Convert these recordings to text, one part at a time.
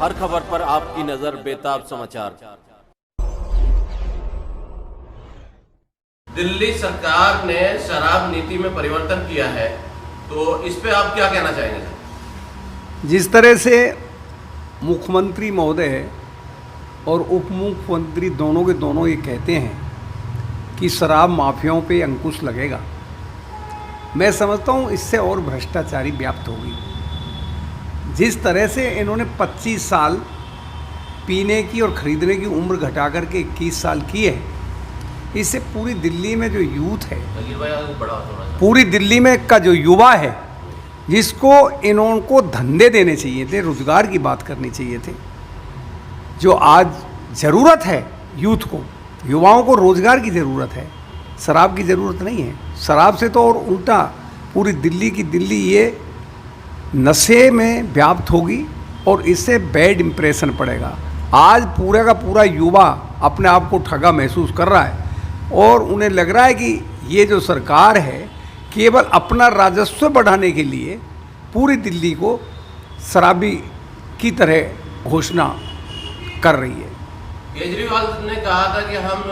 हर खबर पर आपकी नजर बेताब समाचार। दिल्ली सरकार ने शराब नीति में परिवर्तन किया है, तो इस पे आप क्या कहना चाहेंगे? जिस तरह से मुख्यमंत्री महोदय और उप मुख्यमंत्री दोनों के दोनों ये कहते हैं कि शराब माफियाओं पे अंकुश लगेगा, मैं समझता हूँ इससे और भ्रष्टाचारी व्याप्त होगी। जिस तरह से इन्होंने 25 साल पीने की और ख़रीदने की उम्र घटा करके 21 साल की है, इससे पूरी दिल्ली में जो यूथ है, पूरी दिल्ली में का जो युवा है, जिसको इनको धंधे देने चाहिए थे, रोज़गार की बात करनी चाहिए थे। जो आज ज़रूरत है यूथ को, युवाओं को रोज़गार की ज़रूरत है, शराब की ज़रूरत नहीं है। शराब से तो और उल्टा पूरी दिल्ली की दिल्ली ये नशे में व्याप्त होगी और इससे बैड इम्प्रेशन पड़ेगा। आज पूरा का पूरा युवा अपने आप को ठगा महसूस कर रहा है और उन्हें लग रहा है कि ये जो सरकार है केवल अपना राजस्व बढ़ाने के लिए पूरी दिल्ली को शराबी की तरह घोषणा कर रही है। केजरीवाल ने कहा था कि हम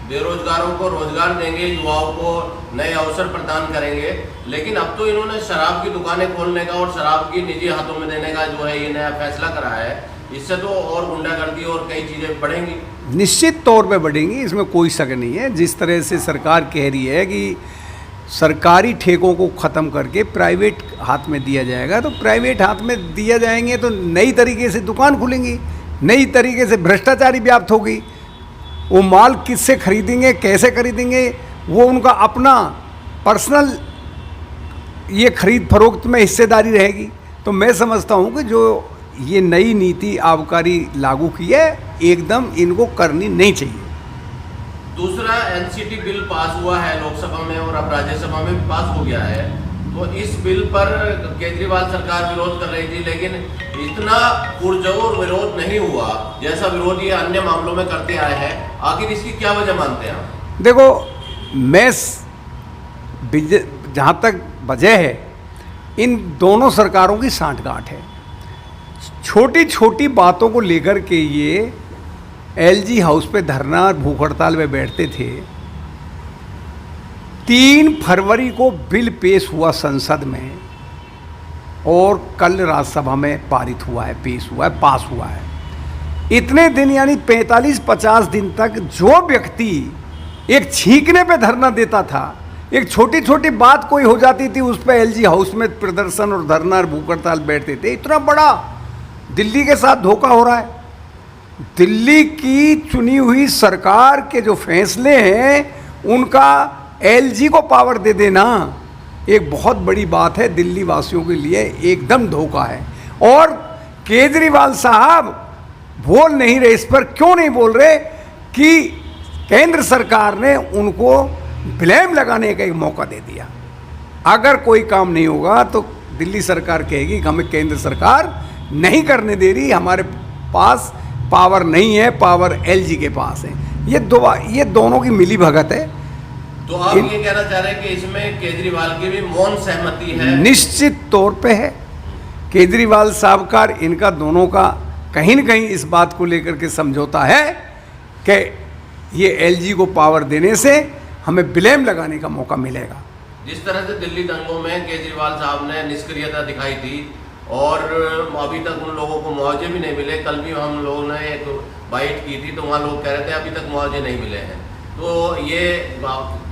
बेरोजगारों को रोजगार देंगे, युवाओं को नए अवसर प्रदान करेंगे, लेकिन अब तो इन्होंने शराब की दुकानें खोलने का और शराब की निजी हाथों में देने का जो है ये नया फैसला करा है। इससे तो और गुंडागर्दी और कई चीज़ें बढ़ेंगी, निश्चित तौर पे बढ़ेंगी, इसमें कोई शक नहीं है। जिस तरह से सरकार कह रही है कि सरकारी ठेकों को ख़त्म करके प्राइवेट हाथ में दिया जाएगा, तो प्राइवेट हाथ में दिया जाएंगे तो नई तरीके से दुकान खुलेंगी, नई तरीके से भ्रष्टाचारी व्याप्त होगी। वो माल किससे खरीदेंगे, कैसे खरीदेंगे, वो उनका अपना पर्सनल ये खरीद फरोख्त में हिस्सेदारी रहेगी। तो मैं समझता हूँ कि जो ये नई नीति आबकारी लागू की है, एकदम इनको करनी नहीं चाहिए। दूसरा एनसीटी बिल पास हुआ है लोकसभा में और अब राज्यसभा में भी पास हो गया है, तो इस बिल पर केजरीवाल सरकार विरोध कर रही थी, लेकिन इतना पुरजोर विरोध नहीं हुआ जैसा विरोध ये अन्य मामलों में करते आए हैं। आखिर इसकी क्या वजह मानते हैं आप? देखो, मैं जहाँ तक वजह है, इन दोनों सरकारों की सांठगांठ है। छोटी छोटी बातों को लेकर के ये एलजी हाउस पे धरना भूख हड़ताल में बैठते थे। 3 फरवरी को बिल पेश हुआ संसद में और कल राज्यसभा में पारित हुआ है, पेश हुआ है, पास हुआ है। इतने दिन यानी 45-50 दिन तक जो व्यक्ति एक छींकने पे धरना देता था, एक छोटी छोटी बात कोई हो जाती थी उस पर एलजी हाउस में प्रदर्शन और धरना और भूख हड़ताल बैठते थे। इतना बड़ा दिल्ली के साथ धोखा हो रहा है। दिल्ली की चुनी हुई सरकार के जो फैसले हैं उनका एलजी को पावर दे देना एक बहुत बड़ी बात है, दिल्ली वासियों के लिए एकदम धोखा है। और केजरीवाल साहब बोल नहीं रहे, इस पर क्यों नहीं बोल रहे कि केंद्र सरकार ने उनको ब्लेम लगाने का एक मौका दे दिया। अगर कोई काम नहीं होगा तो दिल्ली सरकार कहेगी कि हमें केंद्र सरकार नहीं करने दे रही, हमारे पास पावर नहीं है, पावर एलजी के पास है। ये दोनों की मिली भगत है। तो आप ये कहना चाह रहे हैं कि इसमें केजरीवाल की भी मौन सहमति है? निश्चित तौर पे है। केजरीवाल साहब का इनका दोनों का कहीं न कहीं इस बात को लेकर के समझौता है कि ये एलजी को पावर देने से हमें ब्लेम लगाने का मौका मिलेगा। जिस तरह से दिल्ली दंगों में केजरीवाल साहब ने निष्क्रियता दिखाई थी और अभी तक उन लोगों को मुआवजे भी नहीं मिले। कल भी हम लोगों ने एक बाइट की थी तो वहाँ लोग कह रहे थे अभी तक मुआवजे नहीं मिले हैं। तो ये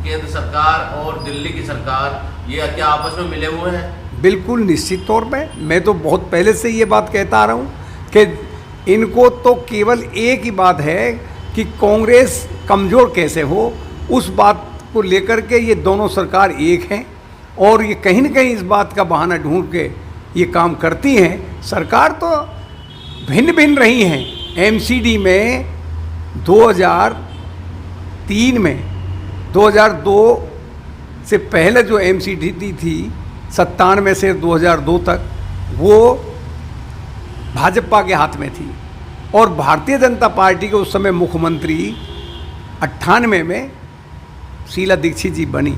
केंद्र सरकार और दिल्ली की सरकार ये क्या आपस में मिले हुए हैं? बिल्कुल निश्चित तौर पे। मैं तो बहुत पहले से ये बात कहता आ रहा हूँ कि इनको तो केवल एक ही बात है कि कांग्रेस कमज़ोर कैसे हो, उस बात को लेकर के ये दोनों सरकार एक हैं और ये कहीं न कहीं इस बात का बहाना ढूंढ के ये काम करती हैं। सरकार तो भिन्न भिन्न रही हैं। एमसीडी में 2003 में 2002 से पहले जो एमसीडी थी 97 से 2002 तक वो भाजपा के हाथ में थी और भारतीय जनता पार्टी के उस समय मुख्यमंत्री 98 में शीला दीक्षित जी बनी।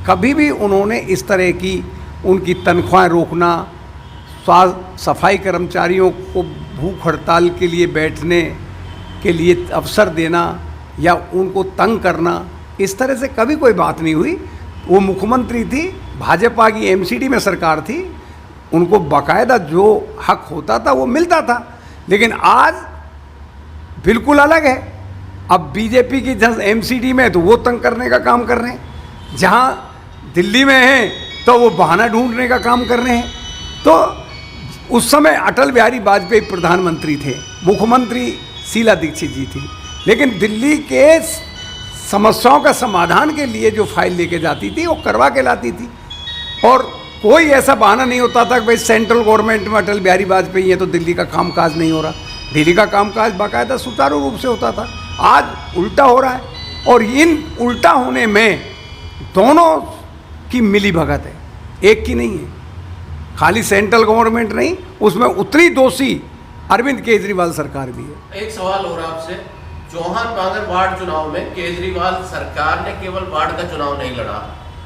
कभी भी उन्होंने इस तरह की उनकी तनख्वाहें रोकना, सफाई कर्मचारियों को भूख हड़ताल के लिए बैठने के लिए अवसर देना या उनको तंग करना, इस तरह से कभी कोई बात नहीं हुई। वो मुख्यमंत्री थी, भाजपा की एमसीडी में सरकार थी, उनको बाकायदा जो हक होता था वो मिलता था। लेकिन आज बिल्कुल अलग है। अब बीजेपी की जहाँ एमसीडी में है तो वो तंग करने का काम कर रहे हैं, जहाँ दिल्ली में है तो वो बहाना ढूंढने का काम कर रहे हैं। तो उस समय अटल बिहारी वाजपेयी प्रधानमंत्री थे, मुख्यमंत्री शीला दीक्षित जी थी, लेकिन दिल्ली के समस्याओं का समाधान के लिए जो फाइल लेके जाती थी वो करवा के लाती थी। और कोई ऐसा बहाना नहीं होता था कि भाई सेंट्रल गवर्नमेंट में अटल बिहारी वाजपेयी है तो दिल्ली का कामकाज नहीं हो रहा। दिल्ली का कामकाज बाकायदा सुचारू रूप से होता था। आज उल्टा हो रहा है, और इन उल्टा होने में दोनों की मिली भगत है, एक की नहीं है। खाली सेंट्रल गवर्नमेंट नहीं, उसमें उतनी दोषी अरविंद केजरीवाल सरकार भी है। एक सवाल हो रहा आपसे, चौहान बांगर वार्ड चुनाव में केजरीवाल सरकार ने केवल वार्ड का चुनाव नहीं लड़ा,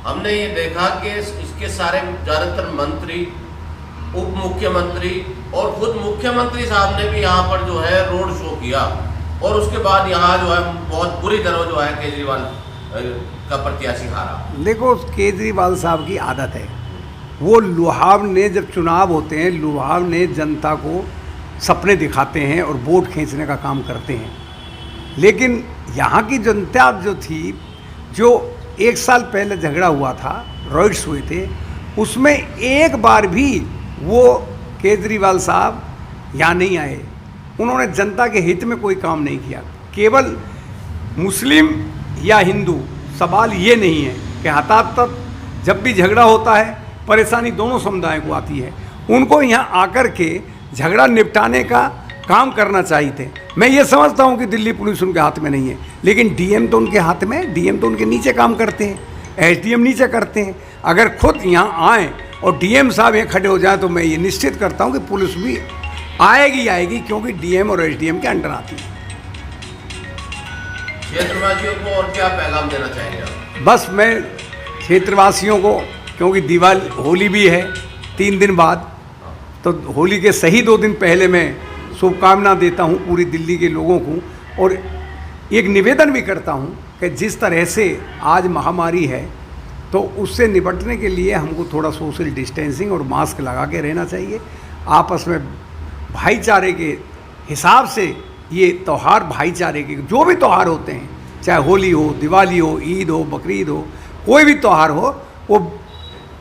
हमने ये देखा कि इसके सारे ज़्यादातर मंत्री, उप मुख्यमंत्री और खुद मुख्यमंत्री साहब ने भी यहाँ पर जो है रोड शो किया, और उसके बाद यहाँ जो है बहुत बुरी तरह जो है केजरीवाल का प्रत्याशी हारा। देखो, केजरीवाल साहब की आदत है, वो लुहावने जब चुनाव होते हैं, लुहावने जनता को सपने दिखाते हैं और वोट खींचने का काम करते हैं। लेकिन यहाँ की जनता जो थी, जो एक साल पहले झगड़ा हुआ था, रॉयट्स हुए थे, उसमें एक बार भी वो केजरीवाल साहब यहाँ नहीं आए। उन्होंने जनता के हित में कोई काम नहीं किया। केवल मुस्लिम या हिंदू, सवाल ये नहीं है कि हताहत जब भी झगड़ा होता है परेशानी दोनों समुदायों को आती है। उनको यहाँ आकर के झगड़ा निपटाने का काम करना चाहिए थे। मैं ये समझता हूँ कि दिल्ली पुलिस उनके हाथ में नहीं है, लेकिन डीएम तो उनके हाथ में है, डीएम तो उनके नीचे काम करते हैं, एसडीएम नीचे करते हैं। अगर खुद यहाँ आएँ और डीएम साहब यहाँ खड़े हो जाएं तो मैं ये निश्चित करता हूँ कि पुलिस भी आएगी, क्योंकि डीएम और एसडीएम के अंडर आती है। क्षेत्रवासियों को और क्या पैगाम देना चाहेंगे आप? बस मैं क्षेत्रवासियों को, क्योंकि दिवाली होली भी है 3 दिन बाद, तो होली के सही 2 दिन पहले मैं शुभकामना देता हूँ पूरी दिल्ली के लोगों को। और एक निवेदन भी करता हूँ कि जिस तरह से आज महामारी है, तो उससे निपटने के लिए हमको थोड़ा सोशल डिस्टेंसिंग और मास्क लगा के रहना चाहिए। आपस में भाईचारे के हिसाब से ये त्यौहार, भाईचारे के जो भी त्यौहार होते हैं, चाहे होली हो, दिवाली हो, ईद हो, बकरीद हो, कोई भी त्यौहार हो, वो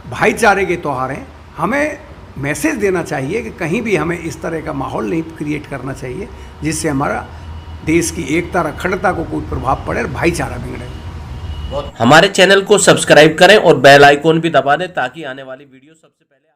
भाईचारे के त्यौहार हैं। हमें मैसेज देना चाहिए कि कहीं भी हमें इस तरह का माहौल नहीं क्रिएट करना चाहिए जिससे हमारा देश की एकता, अखंडता को कोई प्रभाव पड़े और भाईचारा बिगड़े। हमारे चैनल को सब्सक्राइब करें और बेल आइकॉन भी दबा दें ताकि आने वाली वीडियो सबसे पहले